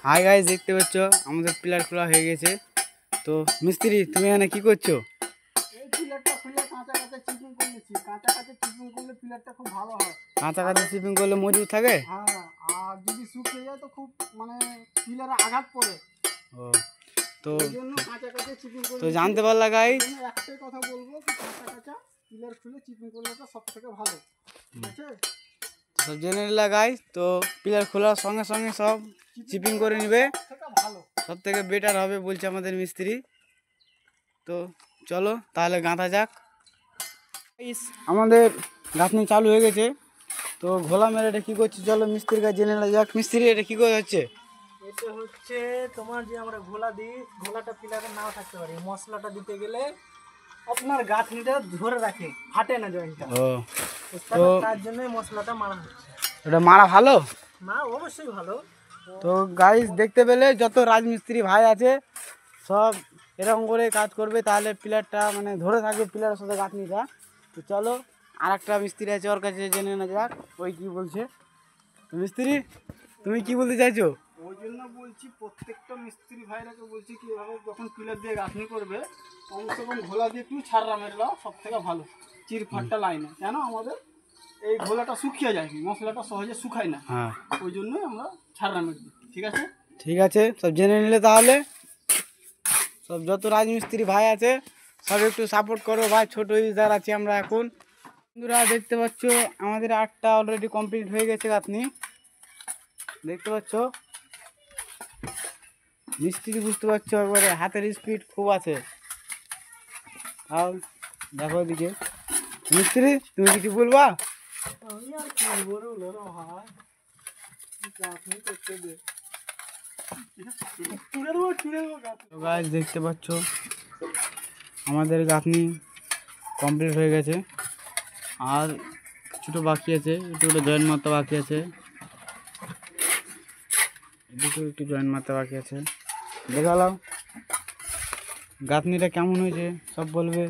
Hi guys, দেখতে পাচ্ছ আমাদের পিলার খোলা হয়ে গেছে। তো মিস্ত্রি, তুমি এখানে কি করছো? এই পিলারটা খুলে কাঁচা কাঁচা চিপিং করে নিচ্ছি। কাঁচা কাঁচা চিপিং করলে পিলারটা খুব ভালো হয়। কাঁচা কাঁচা চিপিং করলে মজবুত থাকে। হ্যাঁ, আর যদি শুকিয়ে যায় তো খুব মানে পিলারে আঘাত পড়ে। ও, তো এই জন্য কাঁচা কাঁচা চিপিং করে তো জানতে পারলা গাইস, একটাই কথা বলবো, কাঁচা কাঁচা পিলার খুলে চিপিং করলে তো সব থেকে ভালো। ঠিক আছে, সব জেনে নিলা গাইস। তো পিলার খোলার সঙ্গে সঙ্গে সব চিপিং করে নিবে, ভালো সব থেকে বেটার হবে বলছে আমাদের মিস্ত্রি। তো চলো তাহলে গাঁথা যাক। আমাদের গাঁথনি চালু হয়ে গেছে। তো ঘোলা মেরে এটা কী করছি, চলো মিস্ত্রির কাছে জেনে নেওয়া যাক। মিস্ত্রি, এটা কী করে হচ্ছে? এটা হচ্ছে তোমার যে আমরা ঘোলা দিই, ঘোলাটা পিলারে নাও থাকতে পারে। মশলাটা দিতে গেলে আপনার গাঁথনিটা ধরে রাখে, ফাটে না জয়েন্টটা। ও, তো তার জন্যই মশলাটা মারা হচ্ছে। এটা মারা ভালো না, অবশ্যই ভালো। তো গাইস, দেখতে পেলে যত রাজমিস্ত্রি ভাই আছে সব এরকম করে কাজ করবে, তাহলে পিলারটা মানে ধরে থাকবে পিলারের সাথে গাঁথনিটা। তো চলো আর একটা মিস্ত্রি আছে, ওর কাছে জেনে না যাক ওই কি বলছে। তো মিস্ত্রি, তুমি কি বলতে চাইছো? ওই জন্য বলছি প্রত্যেকটা মিস্ত্রি ভাইরাকে বলছি কীভাবে যখন পিলার দিয়ে গাঁথনি করবে কমসে কম ঘোলা দিয়ে একটু ছাড়রা মেরলা সব থেকে ভালো। চিরফাটটা লাইনে কেন আমাদের এই ঘোলাটা শুকিয়ে যায়, মশলাটা সহজে শুকায় না। হ্যাঁ, ওই জন্যই আমরা ছাড়রা মেরি। ঠিক আছে, ঠিক আছে, সব জেনে নিলে তাহলে সব যত রাজমিস্ত্রি ভাই আছে সব একটু সাপোর্ট করো ভাই, ছোটো ইউজার আছি আমরা এখন। বন্ধুরা দেখতে পাচ্ছ আমাদের আটটা অলরেডি কমপ্লিট হয়ে গেছে গাঁথনি, দেখতে পাচ্ছ। মিস্ত্রি বুঝতে পারছো একবারে হাতের স্পিড খুব আছে। আর দেখো এদিকে মিস্ত্রি, তুমি কিছু বলবা? আমি আর কি বলবো রে ভাই, গাঁথনি করতে দে, তুলে দেবো গাঁথনি। তো গাছ দেখতে পাচ্ছ আমাদের গাঁথনি কমপ্লিট হয়ে গেছে, আর ছোটো বাকি আছে, একটু জয়েন্ট মারতে বাকি আছে, এদিকে একটু জয়েন্ট মারতে বাকি আছে। দেখালাম গাঁথনিটা কেমন হয়েছে সব বলবে।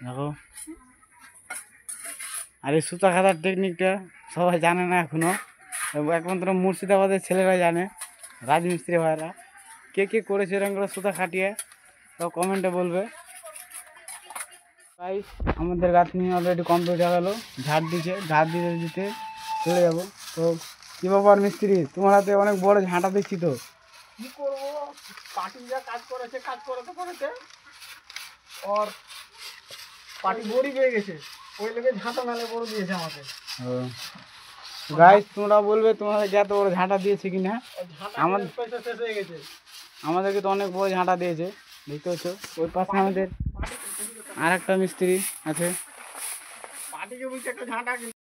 দেখো, আর এই সুতা কাটার টেকনিকটা সবাই জানে না এখনো, একমাত্র মুর্শিদাবাদের ছেলেরা জানে, রাজমিস্ত্রি ভাইরা। কে কে করেছে এরকম করে সুতা খাটিয়ে, তো কমেন্টে বলবে। তাই আমাদের গাঁথনি অলরেডি কমপ্লিট হয়ে গেলো, ঝাড় দিতে দিতে চলে যাবো। তো কী ব্যাপার মিস্ত্রি, তোমার হাতে অনেক বড় ঝাঁটা দেখছি তো। কি করবো, পার্টি যা কাজ করেছে কাজ করাতে ওর পার্টি বড়ি পেয়ে গেছে, ওই লোকে ঝাঁটা মেলে বড় দিয়েছে আমাকে। গাইস, তোমরা বলবে তোমাদের এত বড় ঝাঁটা দিয়েছে কিনা। আমার পয়সা শেষ হয়ে গেছে। আমাদেরকে তো অনেক বড় ঝাঁটা দিয়েছে, দেখতে পাচ্ছ। ওই পাশে আমাদের আর একটা মিস্ত্রি আছে, পার্টিকে বলছে একটা ঝাঁটা